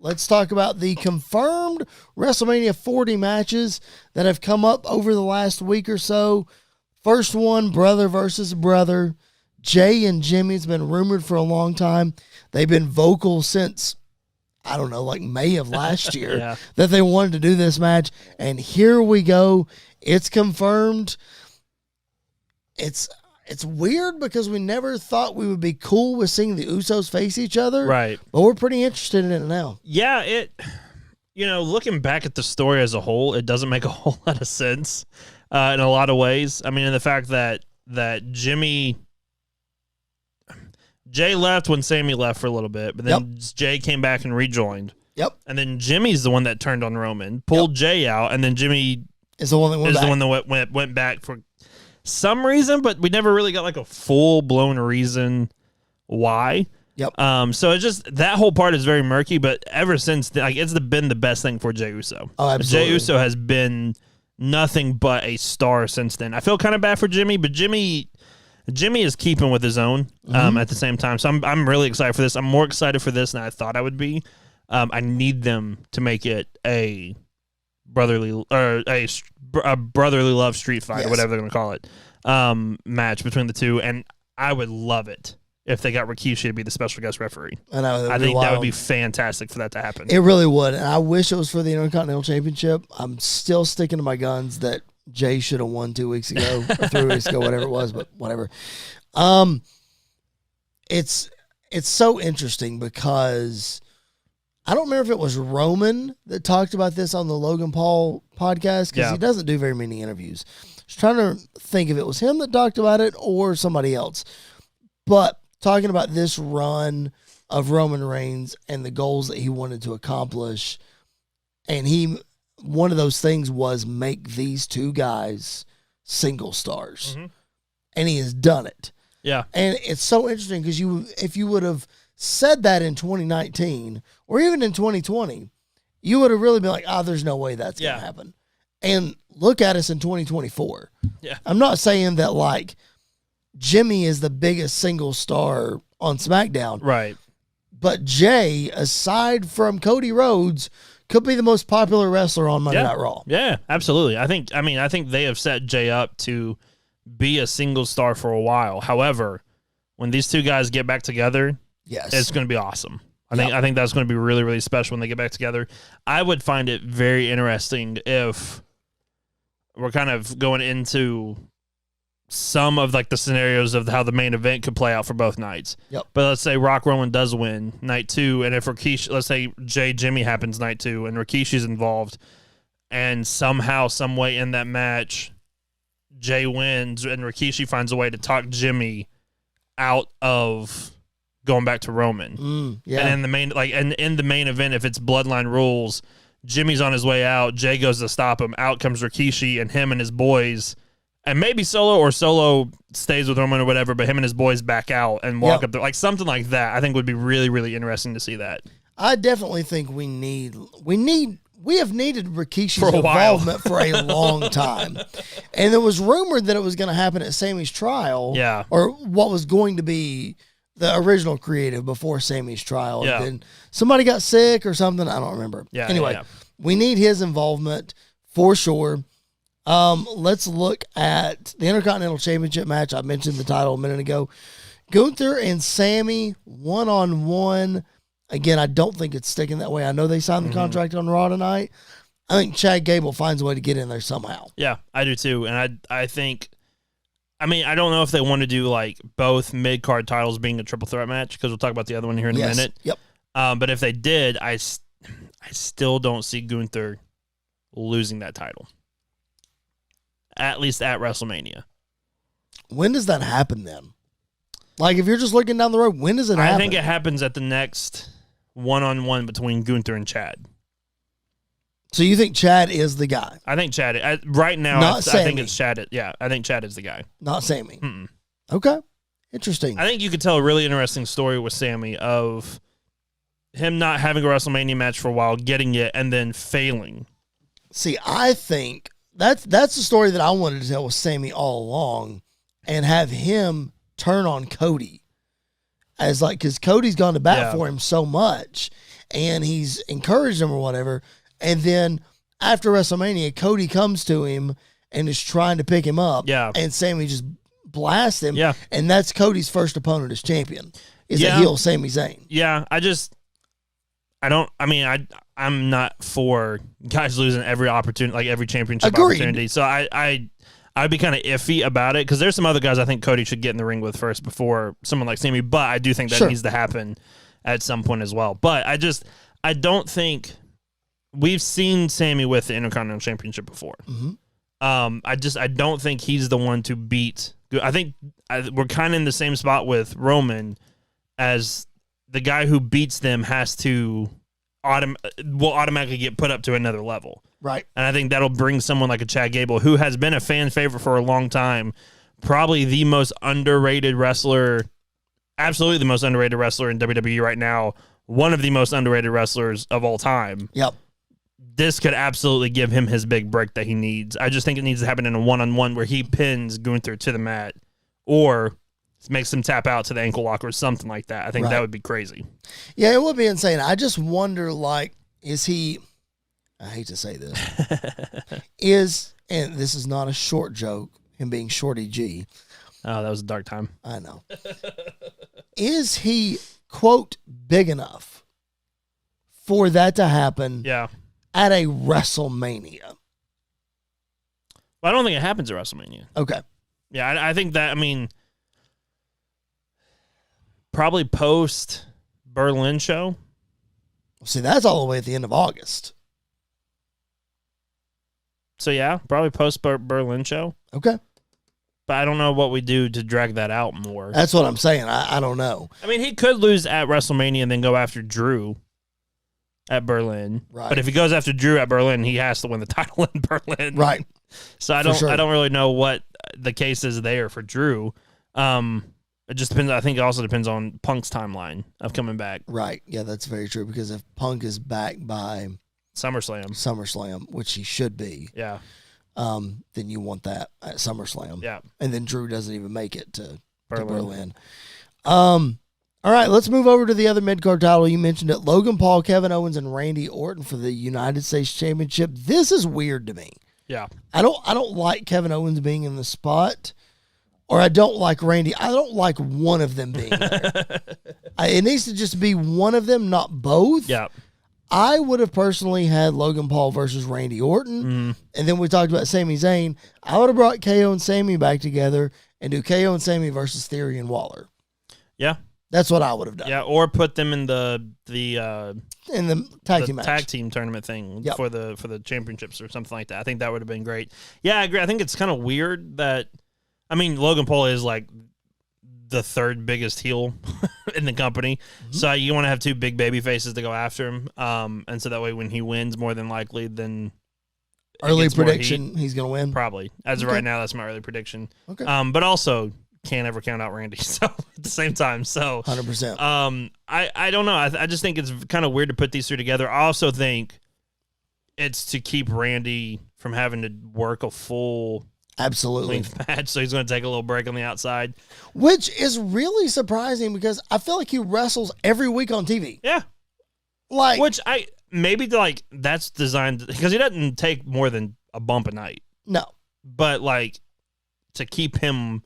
let's talk about the confirmed WrestleMania 40 matches that have come up over the last week or so. First one, brother versus brother. Jay and Jimmy's been rumored for a long time. They've been vocal since, I don't know, like May of last year that they wanted to do this match. And here we go. It's confirmed. It's weird because we never thought we would be cool with seeing the Usos face each other. Right. But we're pretty interested in it now. Yeah, looking back at the story as a whole, it doesn't make a whole lot of sense in a lot of ways. I mean, in the fact that Jay left when Sammy left for a little bit, but then Jay came back and rejoined. Yep. And then Jimmy's the one that turned on Roman, pulled Jay out, and then Jimmy is the one that went back for some reason, but we never really got like a full-blown reason why. Yep. So it's just that whole part is very murky, but ever since it's been the best thing for Jey Uso. Oh, absolutely. Jey Uso has been nothing but a star since then. I feel kind of bad for Jimmy, but Jimmy is keeping with his own at the same time. So I'm really excited for this. I'm more excited for this than I thought I would be. I need them to make it a brotherly love street fight or whatever they're going to call it match between the two, and I would love it if they got Rikishi to be the special guest referee. I think that would be fantastic for that to happen. It really would, and I wish it was for the Intercontinental Championship. I'm still sticking to my guns that Jay should have won 2 weeks ago or 3 weeks ago, whatever it was, but whatever. It's so interesting because I don't remember if it was Roman that talked about this on the Logan Paul podcast because he doesn't do very many interviews. I was trying to think if it was him that talked about it or somebody else. But talking about this run of Roman Reigns and the goals that he wanted to accomplish, and one of those things was make these two guys single stars. Mm-hmm. And he has done it. Yeah. And it's so interesting because if you would have said that in 2019 or even in 2020, you would have really been like, there's no way that's going to happen. And look at us in 2024. Yeah. I'm not saying that like Jimmy is the biggest single star on SmackDown. Right. But Jay, aside from Cody Rhodes, could be the most popular wrestler on Monday Night Raw. Yeah, absolutely. I think they have set Jay up to be a single star for a while. However, when these two guys get back together, it's going to be awesome. I think that's going to be really, really special when they get back together. I would find it very interesting if we're kind of going into some of like the scenarios of how the main event could play out for both nights. Yep. But let's say Rock Roman does win night 2, and if Rikishi, let's say Jimmy happens night 2, and Rikishi's involved, and somehow, some way in that match, Jay wins, and Rikishi finds a way to talk Jimmy out of going back to Roman. And in the main event, if it's Bloodline rules, Jimmy's on his way out, Jay goes to stop him, out comes Rikishi, and him and his boys. And maybe Solo stays with Roman or whatever, but him and his boys back out and walk up there. Like something like that, I think would be really, really interesting to see that. I definitely think we have needed Rikishi's involvement for a long time. And it was rumored that it was going to happen at Sammy's trial. Yeah. Or what was going to be the original creative before Sammy's trial. Yeah. And then somebody got sick or something. I don't remember. Yeah. Anyway, we need his involvement for sure. Let's look at the Intercontinental Championship match. I mentioned the title a minute ago. Gunther and Sammy one-on-one. Again, I don't think it's sticking that way. I know they signed the contract on Raw tonight. I think Chad Gable finds a way to get in there somehow. Yeah, I do too. And I think, I don't know if they want to do like both mid-card titles being a triple threat match, because we'll talk about the other one here in a minute. Yep. But if they did, I still don't see Gunther losing that title. At least at WrestleMania. When does that happen then? Like, if you're just looking down the road, when does it happen? I think it happens at the next one-on-one between Gunther and Chad. So you think Chad is the guy? I think Chad. Right now, I think it's Chad. Yeah, I think Chad is the guy. Not Sammy. Mm-mm. Okay. Interesting. I think you could tell a really interesting story with Sammy of him not having a WrestleMania match for a while, getting it, and then failing. See, I think that's the story that I wanted to tell with Sammy all along, and have him turn on Cody as like, because Cody's gone to bat for him so much, and he's encouraged him or whatever. And then after WrestleMania, Cody comes to him and is trying to pick him up. Yeah. And Sami just blasts him. Yeah. And that's Cody's first opponent as champion. Is a heel Sami Zayn. Yeah. I'm not for guys losing every opportunity, like every championship opportunity. So I'd be kind of iffy about it because there's some other guys I think Cody should get in the ring with first before someone like Sami. But I do think that needs to happen at some point as well. But I don't think we've seen Sami with the Intercontinental Championship before. Mm-hmm. I don't think he's the one to beat. I think we're kind of in the same spot with Roman as the guy who beats them has to will automatically get put up to another level. Right. And I think that'll bring someone like a Chad Gable, who has been a fan favorite for a long time, probably the most underrated wrestler, absolutely the most underrated wrestler in WWE right now, one of the most underrated wrestlers of all time. Yep. This could absolutely give him his big break that he needs. I just think it needs to happen in a one-on-one where he pins Gunther to the mat or makes him tap out to the ankle lock or something like that. I think that would be crazy. Yeah, it would be insane. I just wonder, like, is he... I hate to say this. And this is not a short joke, him being Shorty G. Oh, that was a dark time. I know. Is he, quote, big enough for that to happen at a WrestleMania? Well, I don't think it happens at WrestleMania. Okay. Yeah, I think that, probably post Berlin show. See, that's all the way at the end of August. So, yeah, probably post Berlin show. Okay. But I don't know what we do to drag that out more. That's what I'm saying. I don't know. He could lose at WrestleMania and then go after Drew at Berlin. Right. But if he goes after Drew at Berlin, he has to win the title in Berlin. Right. So I don't really know what the case is there for Drew. It just depends. I think it also depends on Punk's timeline of coming back. Right. Yeah, that's very true. Because if Punk is back by SummerSlam, which he should be. Yeah. Then you want that at SummerSlam. Yeah. And then Drew doesn't even make it to Berlin. All right, let's move over to the other mid-card title. You mentioned it. Logan Paul, Kevin Owens, and Randy Orton for the United States Championship. This is weird to me. Yeah. I don't like Kevin Owens being in the spot, or I don't like Randy. I don't like one of them being there. It needs to just be one of them, not both. Yeah. I would have personally had Logan Paul versus Randy Orton, and then we talked about Sami Zayn. I would have brought KO and Sami back together and do KO and Sami versus Theory and Waller. Yeah. That's what I would have done. Yeah, or put them in the tag team match. Tag team tournament thing for the championships or something like that. I think that would have been great. Yeah, I agree. I think it's kind of weird that Logan Paul is like the third biggest heel in the company. Mm-hmm. So you want to have two big baby faces to go after him. And so that way when he wins, more than likely, then early prediction he's going to win. Probably. As of right now, that's my early prediction. Okay. But also can't ever count out Randy. So at the same time, 100%. I don't know. I just think it's kind of weird to put these two together. I also think it's to keep Randy from having to work a full length match, so he's going to take a little break on the outside, which is really surprising because I feel like he wrestles every week on TV. Yeah, that's designed because he doesn't take more than a bump a night. No, but to keep him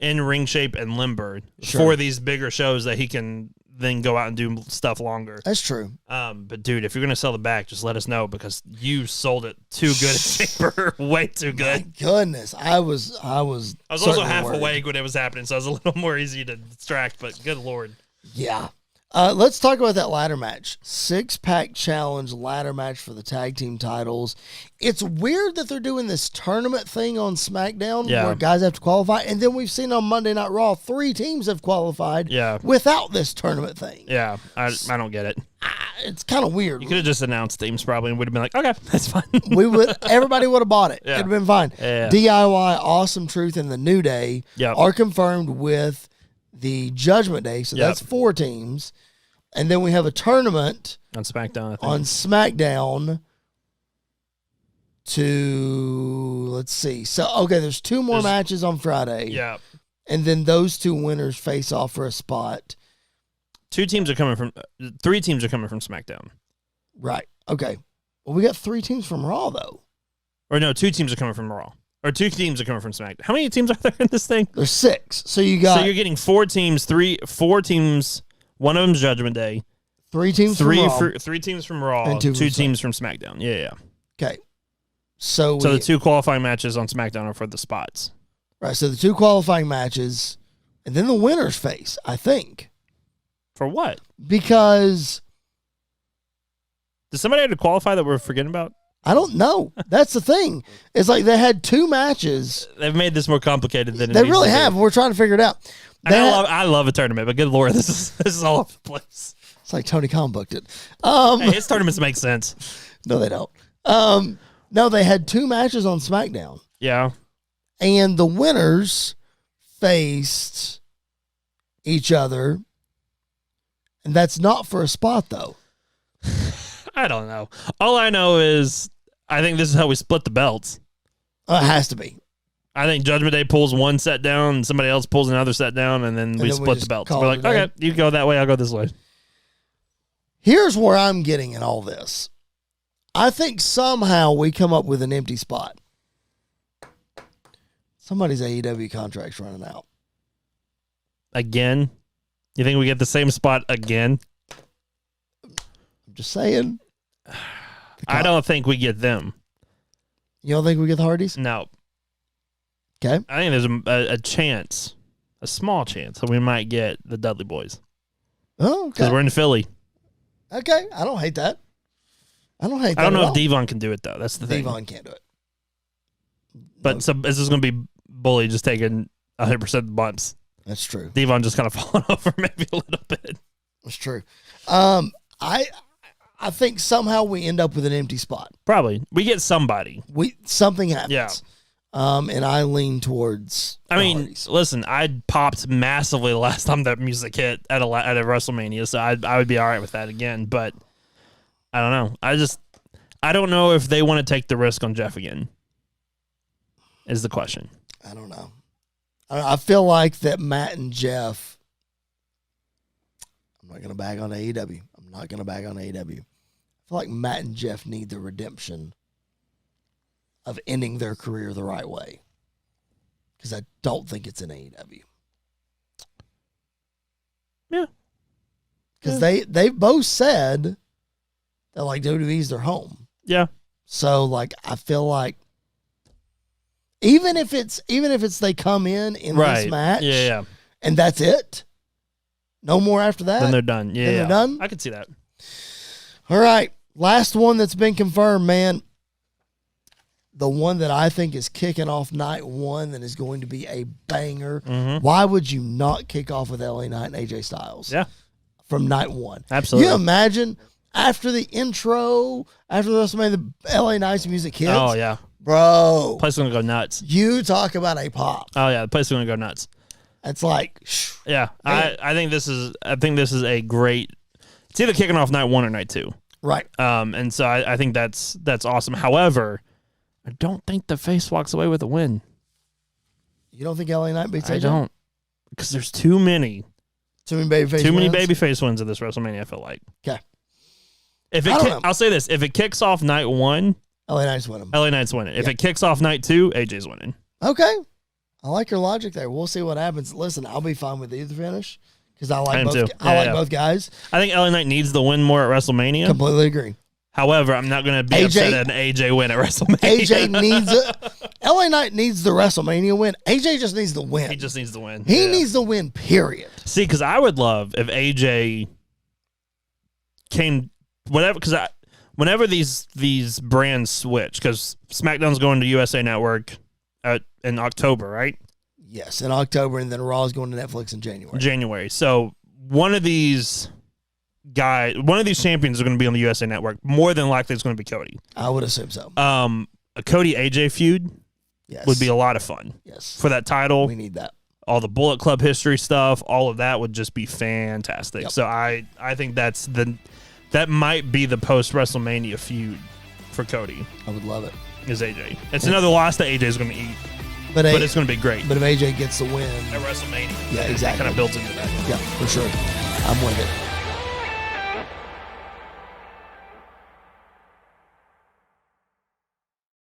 in ring shape and limber for these bigger shows that he can then go out and do stuff longer. That's true. But dude, if you're gonna sell the back, just let us know because you sold it too good at Chamber, way too good. My goodness, I was also half awake when it was happening, so I was a little more easy to distract. But good lord, yeah. Let's talk about that ladder match. 6-pack challenge ladder match for the tag team titles. It's weird that they're doing this tournament thing on SmackDown where guys have to qualify. And then we've seen on Monday Night Raw, 3 teams have qualified without this tournament thing. Yeah, I don't get it. It's kind of weird. You could have just announced teams probably and would have been like, okay, that's fine. Everybody would have bought it. Yeah. It'd have been fine. Yeah. DIY, Awesome Truth, and the New Day are confirmed with the Judgment Day, so that's 4 teams. And then we have a tournament on SmackDown, I think. On SmackDown to, let's see. So, okay, there's 2 more matches on Friday. Yeah. And then those 2 winners face off for a spot 3 teams are coming from SmackDown. Right. Okay. Well, we got 3 teams from Raw, though. Or no, 2 teams are coming from Raw. Or 2 teams are coming from SmackDown. How many teams are there in this thing? There's 6. So you're getting 4 teams, 4 teams. One of them's Judgment Day. 3 teams from Raw. 3 teams from Raw. And 2 teams from SmackDown. Yeah. Okay. So the 2 qualifying matches on SmackDown are for the spots. Right. So the 2 qualifying matches, and then the winners face, I think. For what? Because does somebody have to qualify that we're forgetting about? I don't know. That's the thing. It's like they had 2 matches. They've made this more complicated than they really have. We're trying to figure it out. I love a tournament, but good Lord, this is all over the place. It's like Tony Khan booked it. Hey, his tournaments make sense. No, they don't. No, they had 2 matches on SmackDown. Yeah. And the winners faced each other. And that's not for a spot, though. I don't know. All I know is I think this is how we split the belts. It has to be. I think Judgment Day pulls one set down, and somebody else pulls another set down, and then we split the belts. We're like, okay, you go that way, I'll go this way. Here's where I'm getting in all this. I think somehow we come up with an empty spot. Somebody's AEW contract's running out. Again? You think we get the same spot again? I'm just saying. I don't think we get them. You don't think we get the Hardys? No. Okay. I think there's a chance, a small chance, that we might get the Dudley Boys. Oh, okay. Because we're in Philly. Okay. I don't hate that. I don't know if Devon can do it, though. That's the thing. Devon can't do it. But is this going to be Bully just taking 100% of the bumps? That's true. Devon just kind of falling over maybe a little bit. That's true. I think somehow we end up with an empty spot. Probably. We get somebody. Something happens. Yeah. And I lean towards Hardys. Listen, I popped massively the last time that music hit at a WrestleMania, so I would be all right with that again. But I don't know. I don't know if they want to take the risk on Jeff again. Is the question. I don't know. I feel like that Matt and Jeff. I'm not going to bag on AEW. I feel like Matt and Jeff need the redemption of ending their career the right way. Because I don't think it's in AEW. Yeah. Because they both said that like WWE's their home. Yeah. So like I feel like even if it's they come in this match, yeah, and that's it, no more after that, then they're done. Yeah, they're done. I could see that. All right, last one that's been confirmed, man. The one that I think is kicking off night 1 that is going to be a banger. Mm-hmm. Why Why would you not kick off with LA Knight and AJ Styles? Yeah, from night 1. Absolutely. You imagine after the intro, after the WrestleMania, the LA Knight's music hits. Oh yeah. Bro, The place is going to go nuts. you talk about a pop. Oh yeah, the place is going to go nuts. It's like, Yeah, I think this is a great. It's either kicking off night 1 or night 2. right. And so I think that's awesome. However, I don't think the face walks away with a win. You don't think LA Knight beats AJ? I don't, because there's too many babyface wins at this WrestleMania. I feel like. Okay. I'll say this: if it kicks off night 1, LA Knight's winning. LA Knight's winning. If it kicks off night 2, AJ's winning. Okay. I like your logic there. We'll see what happens. Listen, I'll be fine with either finish because I like both guys. I think LA Knight needs the win more at WrestleMania. Completely agree. However, I'm not going to be upset at an AJ win at WrestleMania. AJ needs it. LA Knight needs the WrestleMania win. AJ just needs the win. He just needs the win. He needs the win, period. See, because I would love if AJ came, whenever these brands switch, because SmackDown's going to USA Network in October, right? Yes, in October, and then Raw's going to Netflix in January. So one of these champions are going to be on the USA Network. More than likely, it's going to be Cody. I would assume so. A Cody AJ feud would be a lot of fun. Yes, for that title, we need that. All the Bullet Club history stuff, all of that would just be fantastic. Yep. So I think that might be the post WrestleMania feud for Cody. I would love it. Is AJ? It's another loss that AJ is going to eat. But it's going to be great. But if AJ gets the win at WrestleMania, yeah, exactly, it kind of builds into that. Yeah, for sure. I'm with it.